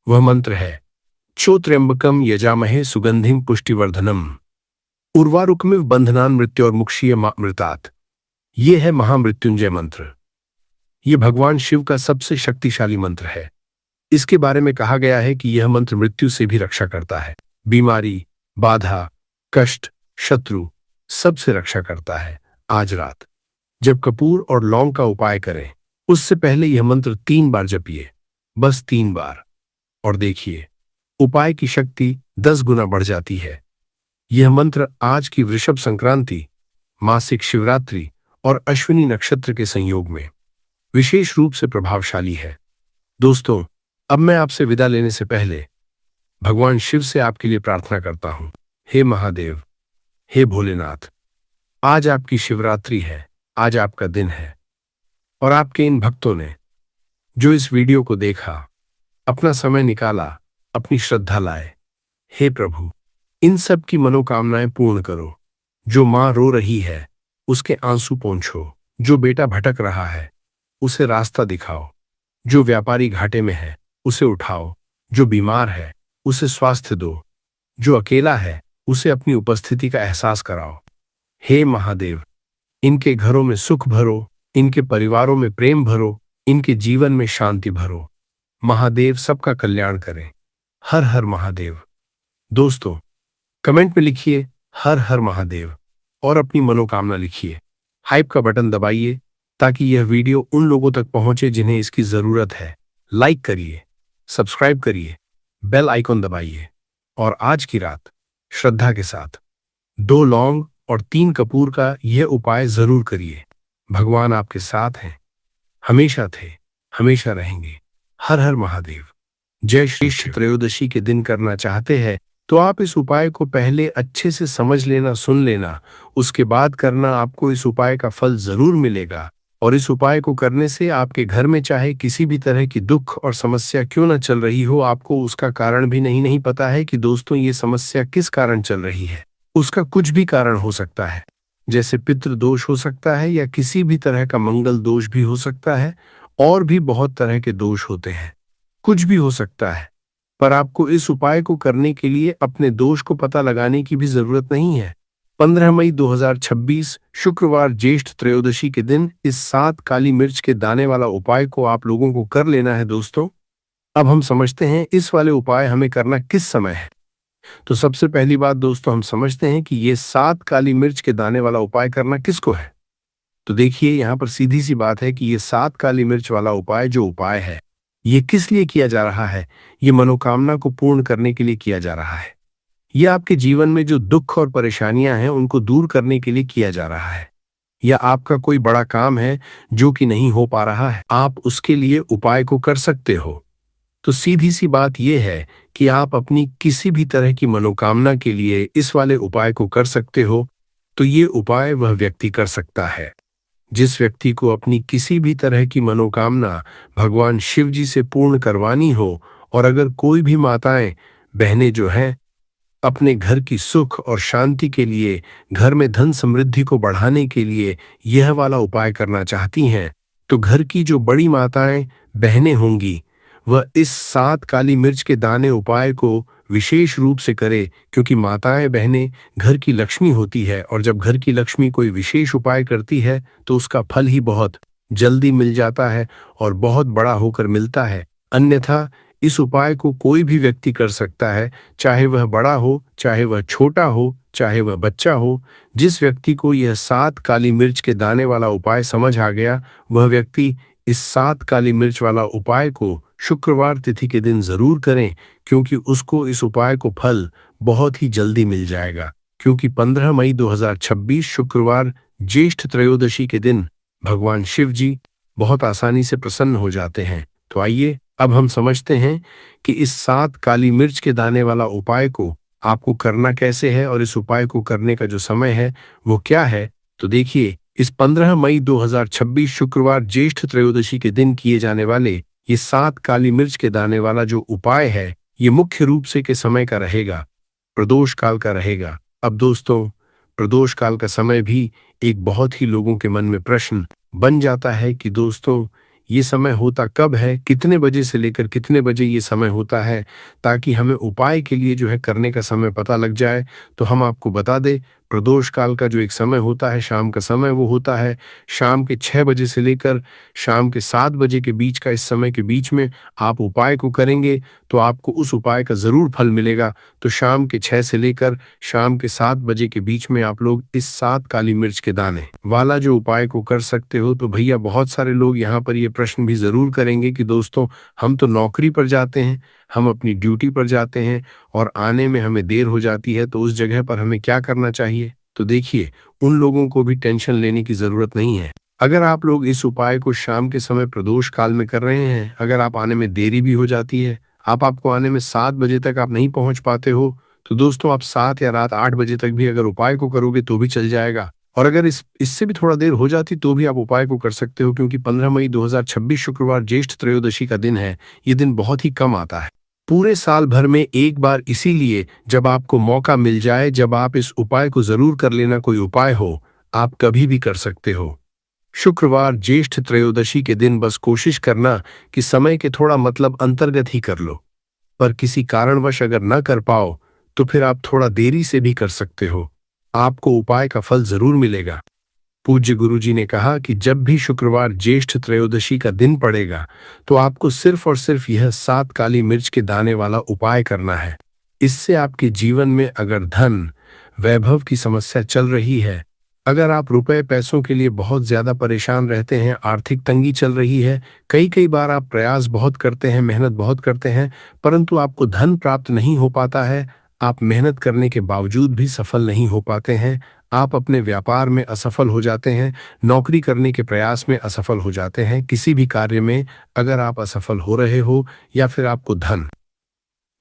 वह मंत्र है चोत्र्यंबकम यजामहे सुगंधिम पुष्टिवर्धनम उर्वारुकमिव बंधनान मृत्योर्मुक्षीयमामृतात्। यह है महामृत्युंजय मंत्र। यह भगवान शिव का सबसे शक्तिशाली मंत्र है। इसके बारे में कहा गया है कि यह मंत्र मृत्यु से भी रक्षा करता है। बीमारी, बाधा, कष्ट, शत्रु, सबसे रक्षा करता है। आज रात जब कपूर और लौंग का उपाय करें, उससे पहले यह मंत्र 3 बार जपिए, बस 3 बार, और देखिए उपाय की शक्ति 10 गुना बढ़ जाती है। यह मंत्र आज की वृषभ संक्रांति, मासिक शिवरात्रि और अश्विनी नक्षत्र के संयोग में विशेष रूप से प्रभावशाली है। दोस्तों, अब मैं आपसे विदा लेने से पहले भगवान शिव से आपके लिए प्रार्थना करता हूं। हे महादेव, हे भोलेनाथ, आज आपकी शिवरात्रि है, आज आपका दिन है। और आपके इन भक्तों ने जो इस वीडियो को देखा, अपना समय निकाला, अपनी श्रद्धा लाए। हे प्रभु, इन सब की मनोकामनाएं पूर्ण करो। जो मां रो रही है उसके आंसू पोंछो, जो बेटा भटक रहा है उसे रास्ता दिखाओ, जो व्यापारी घाटे में है उसे उठाओ, जो बीमार है उसे स्वास्थ्य दो, जो अकेला है उसे अपनी उपस्थिति का एहसास कराओ। हे महादेव, इनके घरों में सुख भरो, इनके परिवारों में प्रेम भरो, इनके जीवन में शांति भरो। महादेव सबका कल्याण करें। हर हर महादेव। दोस्तों, कमेंट में लिखिए हर हर महादेव और अपनी मनोकामना लिखिए। हाइप का बटन दबाइए ताकि यह वीडियो उन लोगों तक पहुंचे जिन्हें इसकी जरूरत है। लाइक करिए, सब्सक्राइब करिए, बेल आइकॉन दबाइए और आज की रात श्रद्धा के साथ 2 लौंग और 3 कपूर का यह उपाय जरूर करिए। भगवान आपके साथ हैं, हमेशा थे, हमेशा रहेंगे। हर हर महादेव। जय श्री त्रयोदशी के दिन करना चाहते हैं तो आप इस उपाय को पहले अच्छे से समझ लेना, सुन लेना, उसके बाद करना। आपको इस उपाय का फल जरूर मिलेगा और इस उपाय को करने से आपके घर में चाहे किसी भी तरह की दुख और समस्या क्यों न चल रही हो, आपको उसका कारण भी नहीं पता है कि दोस्तों ये समस्या किस कारण चल रही है। उसका कुछ भी कारण हो सकता है, जैसे पितृ दोष हो सकता है या किसी भी तरह का मंगल दोष भी हो सकता है, और भी बहुत तरह के दोष होते हैं। कुछ भी हो सकता है, पर आपको इस उपाय को करने के लिए अपने दोष को पता लगाने की भी जरूरत नहीं है। 15 मई 2026 शुक्रवार ज्येष्ठ त्रयोदशी के दिन इस 7 काली मिर्च के दाने वाला उपाय को आप लोगों को कर लेना है। दोस्तों, अब हम समझते हैं इस वाले उपाय हमें करना किस समय है। तो सबसे पहली बात दोस्तों, हम समझते हैं कि ये 7 काली मिर्च के दाने वाला उपाय करना किसको है। तो देखिए, यहाँ पर सीधी सी बात है कि ये 7 काली मिर्च वाला उपाय जो उपाय है, ये किस लिए किया जा रहा है। ये मनोकामना को पूर्ण करने के लिए किया जा रहा है। यह आपके जीवन में जो दुख और परेशानियां हैं उनको दूर करने के लिए किया जा रहा है। या आपका कोई बड़ा काम है जो कि नहीं हो पा रहा है, आप उसके लिए उपाय को कर सकते हो। तो सीधी सी बात यह है कि आप अपनी किसी भी तरह की मनोकामना के लिए इस वाले उपाय को कर सकते हो। तो ये उपाय वह व्यक्ति कर सकता है जिस व्यक्ति को अपनी किसी भी तरह की मनोकामना भगवान शिव जी से पूर्ण करवानी हो। और अगर कोई भी माताएं, बहनें जो हैं अपने घर की सुख और शांति के लिए, घर में धन समृद्धि को बढ़ाने के लिए यह वाला उपाय करना चाहती हैं, तो घर की जो बड़ी माताएं, बहनें होंगी, वह इस 7 काली मिर्च के दाने उपाय को विशेष रूप से करे, क्योंकि माताएं, बहनें घर की लक्ष्मी होती है और जब घर की लक्ष्मी कोई विशेष उपाय करती है तो उसका फल ही बहुत जल्दी मिल जाता है और बहुत बड़ा होकर मिलता है। अन्यथा इस उपाय को कोई भी व्यक्ति कर सकता है, चाहे वह बड़ा हो, चाहे वह छोटा हो, चाहे वह बच्चा हो। जिस व्यक्ति को यह 7 काली मिर्च के दाने वाला उपाय समझ आ गया, वह व्यक्ति इस 7 काली मिर्च वाला उपाय को शुक्रवार तिथि के दिन जरूर करें, क्योंकि उसको इस उपाय को फल बहुत ही जल्दी मिल जाएगा। क्योंकि 15 मई 2026 शुक्रवार ज्येष्ठ त्रयोदशी के दिन भगवान शिव जी बहुत आसानी से प्रसन्न हो जाते हैं। तो आइए अब हम समझते हैं कि इस 7 काली मिर्च के दाने वाला उपाय को आपको करना कैसे है और इस उपाय को करने का जो समय है वो क्या है। तो देखिए, इस 15 मई 2026 शुक्रवार ज्येष्ठ त्रयोदशी के दिन किए जाने वाले ये 7 काली मिर्च के दाने वाला जो उपाय है, ये मुख्य रूप से के समय का रहेगा, प्रदोष काल का रहेगा। अब दोस्तों, प्रदोष काल का समय भी एक बहुत ही लोगों के मन में प्रश्न बन जाता है कि दोस्तों ये समय होता कब है, कितने बजे से लेकर कितने बजे ये समय होता है, ताकि हमें उपाय के लिए जो है करने का समय पता लग जाए। तो हम आपको बता दें, प्रदोष काल का जो एक समय होता है, शाम का समय, वो होता है शाम के 6 बजे से लेकर शाम के 7 बजे के बीच का। इस समय के बीच में आप उपाय को करेंगे तो आपको उस उपाय का जरूर फल मिलेगा। तो शाम के 6 से लेकर शाम के 7 बजे के बीच में आप लोग इस 7 काली मिर्च के दाने वाला जो उपाय को कर सकते हो। तो भैया, बहुत सारे लोग यहाँ पर ये प्रश्न भी जरूर करेंगे कि दोस्तों हम तो नौकरी पर जाते हैं, हम अपनी ड्यूटी पर जाते हैं और आने में हमें देर हो जाती है, तो उस जगह पर हमें क्या करना चाहिए। तो देखिए, उन लोगों को भी टेंशन लेने की जरूरत नहीं है। अगर आप लोग इस उपाय को शाम के समय प्रदोष काल में कर रहे हैं, अगर आप आने में देरी भी हो जाती है, आपको आने में 7 बजे तक आप नहीं पहुंच पाते हो, तो दोस्तों आप 7 या रात 8 बजे तक भी अगर उपाय को करोगे तो भी चल जाएगा। और अगर इससे भी थोड़ा देर हो जाती तो भी आप उपाय को कर सकते हो, क्योंकि 15 मई 2026 शुक्रवार ज्येष्ठ त्रयोदशी का दिन है। ये दिन बहुत ही कम आता है पूरे साल भर में एक बार, इसीलिए जब आपको मौका मिल जाए, जब आप इस उपाय को जरूर कर लेना। कोई उपाय हो, आप कभी भी कर सकते हो। शुक्रवार ज्येष्ठ त्रयोदशी के दिन बस कोशिश करना कि समय के थोड़ा मतलब अंतर्गत ही कर लो, पर किसी कारणवश अगर न कर पाओ तो फिर आप थोड़ा देरी से भी कर सकते हो। आपको उपाय का फल जरूर मिलेगा। पूज्य गुरुजी ने कहा कि जब भी शुक्रवार ज्येष्ठ त्रयोदशी का दिन पड़ेगा तो आपको सिर्फ और सिर्फ यह 7 काली मिर्च के दाने वाला उपाय करना है। इससे आपके जीवन में अगर धन वैभव की समस्या चल रही है, अगर आप रुपए पैसों के लिए बहुत ज्यादा परेशान रहते हैं, आर्थिक तंगी चल रही है, कई कई बार आप प्रयास बहुत करते हैं, मेहनत बहुत करते हैं, परंतु आपको धन प्राप्त नहीं हो पाता है, आप मेहनत करने के बावजूद भी सफल नहीं हो पाते हैं, आप अपने व्यापार में असफल हो जाते हैं, नौकरी करने के प्रयास में असफल हो जाते हैं, किसी भी कार्य में अगर आप असफल हो रहे हो या फिर आपको धन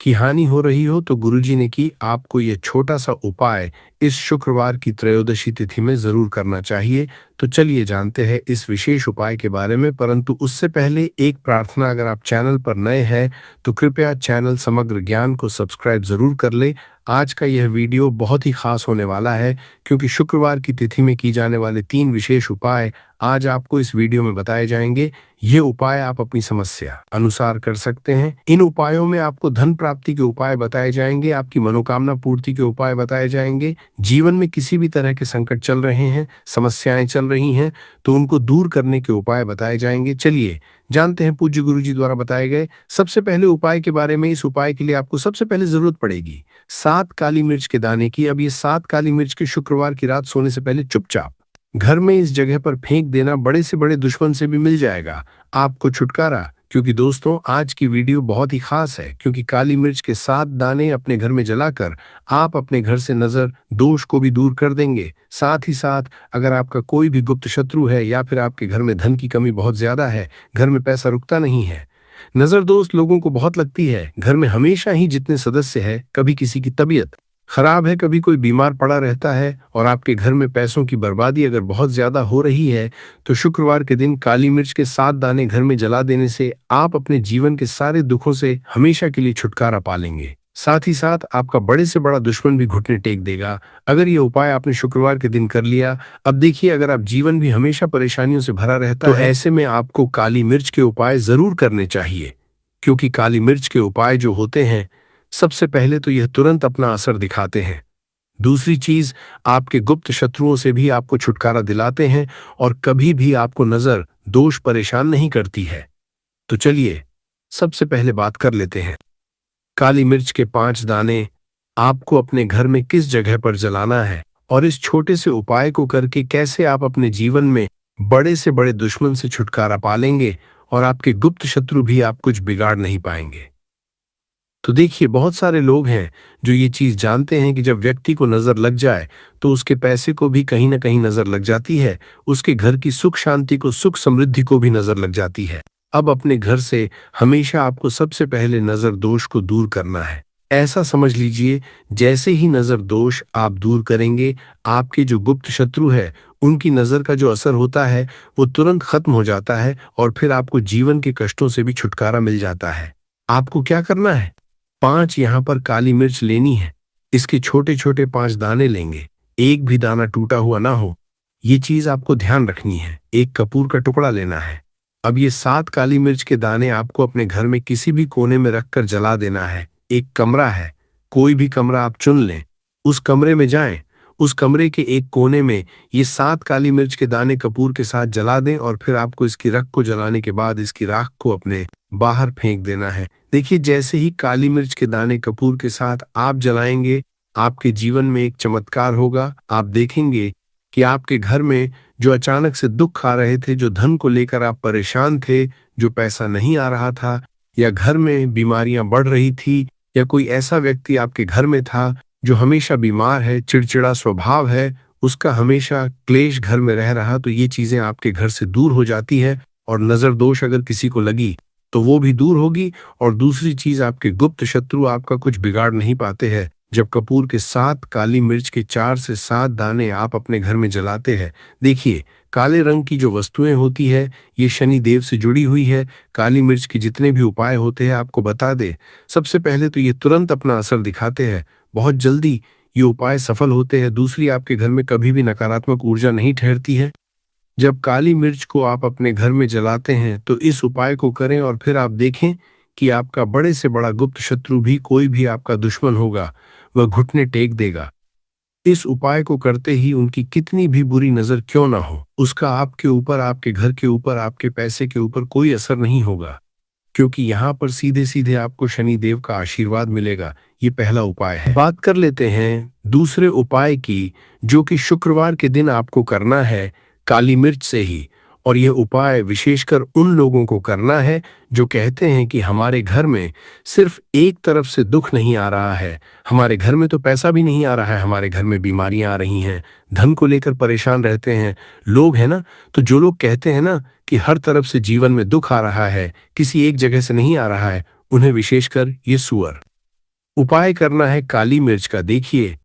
की हानि हो रही हो, तो गुरुजी ने कि आपको ये छोटा सा उपाय इस शुक्रवार की त्रयोदशी तिथि में जरूर करना चाहिए। तो चलिए जानते हैं इस विशेष उपाय के बारे में, परंतु उससे पहले एक प्रार्थना, अगर आप चैनल पर नए हैं तो कृपया चैनल समग्र ज्ञान को सब्सक्राइब जरूर कर ले। आज का यह वीडियो बहुत ही खास होने वाला है, क्योंकि शुक्रवार की तिथि में की जाने वाले 3 विशेष उपाय आज आपको इस वीडियो में बताए जाएंगे। ये उपाय आप अपनी समस्या अनुसार कर सकते हैं। इन उपायों में आपको धन प्राप्ति के उपाय बताए जाएंगे, आपकी मनोकामना पूर्ति के उपाय बताए जाएंगे। जीवन में किसी भी तरह के संकट चल रहे हैं, समस्याएं चल रही हैं, तो उनको दूर करने के उपाय बताए जाएंगे। चलिए जानते हैं पूज्य गुरु जी द्वारा बताए गए सबसे पहले उपाय के बारे में। इस उपाय के लिए आपको सबसे पहले जरूरत पड़ेगी 7 काली मिर्च के दाने की। अब ये 7 काली मिर्च के शुक्रवार की रात सोने से पहले चुपचाप घर में इस जगह पर फेंक देना। बड़े से बड़े दुश्मन से भी मिल जाएगा आपको छुटकारा। क्योंकि दोस्तों आज की वीडियो बहुत ही खास है, क्योंकि काली मिर्च के 7 दाने अपने घर में जलाकर आप अपने घर से नजर दोष को भी दूर कर देंगे। साथ ही साथ अगर आपका कोई भी गुप्त शत्रु है या फिर आपके घर में धन की कमी बहुत ज्यादा है, घर में पैसा रुकता नहीं है, नजर दोस्त लोगों को बहुत लगती है, घर में हमेशा ही जितने सदस्य है, कभी किसी की तबीयत खराब है, कभी कोई बीमार पड़ा रहता है, और आपके घर में पैसों की बर्बादी अगर बहुत ज्यादा हो रही है, तो शुक्रवार के दिन काली मिर्च के 7 दाने घर में जला देने से आप अपने जीवन के सारे दुखों से हमेशा के लिए छुटकारा पा लेंगे। साथ ही साथ आपका बड़े से बड़ा दुश्मन भी घुटने टेक देगा अगर ये उपाय आपने शुक्रवार के दिन कर लिया। अब देखिए, अगर आप जीवन भी हमेशा परेशानियों से भरा रहता है, तो ऐसे में आपको काली मिर्च के उपाय जरूर करने चाहिए, क्योंकि काली मिर्च के उपाय जो होते हैं, सबसे पहले तो यह तुरंत अपना असर दिखाते हैं। दूसरी चीज, आपके गुप्त शत्रुओं से भी आपको छुटकारा दिलाते हैं और कभी भी आपको नजर दोष परेशान नहीं करती है। तो चलिए सबसे पहले बात कर लेते हैं। काली मिर्च के 5 दाने आपको अपने घर में किस जगह पर जलाना है, और इस छोटे से उपाय को करके कैसे आप अपने जीवन में बड़े से बड़े दुश्मन से छुटकारा पालेंगे और आपके गुप्त शत्रु भी आप कुछ बिगाड़ नहीं पाएंगे। तो देखिए, बहुत सारे लोग हैं जो ये चीज जानते हैं कि जब व्यक्ति को नजर लग जाए तो उसके पैसे को भी कहीं ना कहीं नजर लग जाती है, उसके घर की सुख शांति को, सुख समृद्धि को भी नजर लग जाती है। अब अपने घर से हमेशा आपको सबसे पहले नजर दोष को दूर करना है। ऐसा समझ लीजिए, जैसे ही नजर दोष आप दूर करेंगे, आपके जो गुप्त शत्रु है उनकी नजर का जो असर होता है वो तुरंत खत्म हो जाता है, और फिर आपको जीवन के कष्टों से भी छुटकारा मिल जाता है। आपको क्या करना है, 5 यहाँ पर काली मिर्च लेनी है। इसके छोटे छोटे 5 दाने लेंगे, एक भी दाना टूटा हुआ ना हो, ये चीज आपको ध्यान रखनी है। एक कपूर का टुकड़ा लेना है। अब ये 7 काली मिर्च के दाने आपको अपने घर में किसी भी कोने में रखकर जला देना है। एक कमरा है, कोई भी कमरा आप चुन लें, उस कमरे में जाएं, उस कमरे के एक कोने में ये 7 काली मिर्च के दाने कपूर के साथ जला दें, और फिर आपको इसकी राख को जलाने के बाद इसकी राख को अपने बाहर फेंक देना है। देखिए, जैसे ही काली मिर्च के दाने कपूर के साथ आप जलाएंगे, आपके जीवन में एक चमत्कार होगा। आप देखेंगे कि आपके घर में जो अचानक से दुख आ रहे थे, जो धन को लेकर आप परेशान थे, जो पैसा नहीं आ रहा था, या घर में बीमारियां बढ़ रही थी, या कोई ऐसा व्यक्ति आपके घर में था जो हमेशा बीमार है, चिड़चिड़ा स्वभाव है, उसका हमेशा क्लेश घर में रह रहा, तो ये चीजें आपके घर से दूर हो जाती है। और नजर दोष अगर किसी को लगी तो वो भी दूर होगी। और दूसरी चीज, आपके गुप्त शत्रु आपका कुछ बिगाड़ नहीं पाते हैं, जब कपूर के 7 काली मिर्च के 4 से 7 दाने आप अपने घर में जलाते हैं, देखिए काले रंग की जो वस्तुएं होती है ये शनि देव से जुड़ी हुई है। काली मिर्च के जितने भी उपाय होते हैं आपको बता दे, सबसे पहले तो ये तुरंत अपना असर दिखाते हैं, बहुत जल्दी ये उपाय सफल होते हैं। दूसरी, आपके घर में कभी भी नकारात्मक ऊर्जा नहीं ठहरती है। जब काली मिर्च को आप अपने घर में जलाते हैं तो इस उपाय को करें और फिर आप देखें कि आपका बड़े से बड़ा गुप्त शत्रु भी, कोई भी आपका दुश्मन होगा, वह घुटने टेक देगा। इस उपाय को करते ही उनकी कितनी भी बुरी नजर क्यों ना हो, उसका आपके ऊपर, आपके घर के ऊपर, आपके पैसे के ऊपर कोई असर नहीं होगा, क्योंकि यहाँ पर सीधे सीधे आपको शनि देव का आशीर्वाद मिलेगा। ये पहला उपाय है। बात कर लेते हैं दूसरे उपाय की, जो कि शुक्रवार के दिन आपको करना है काली मिर्च से ही। और यह उपाय विशेषकर उन लोगों को करना है जो कहते हैं कि हमारे घर में सिर्फ एक तरफ से दुख नहीं आ रहा है, हमारे घर में तो पैसा भी नहीं आ रहा है, हमारे घर में बीमारियां आ रही हैं, धन को लेकर परेशान रहते हैं लोग, है ना। तो जो लोग कहते हैं ना कि हर तरफ से जीवन में दुख आ रहा है, किसी एक जगह से नहीं आ रहा है, उन्हें विशेषकर ये सुअर उपाय करना है काली मिर्च का। देखिए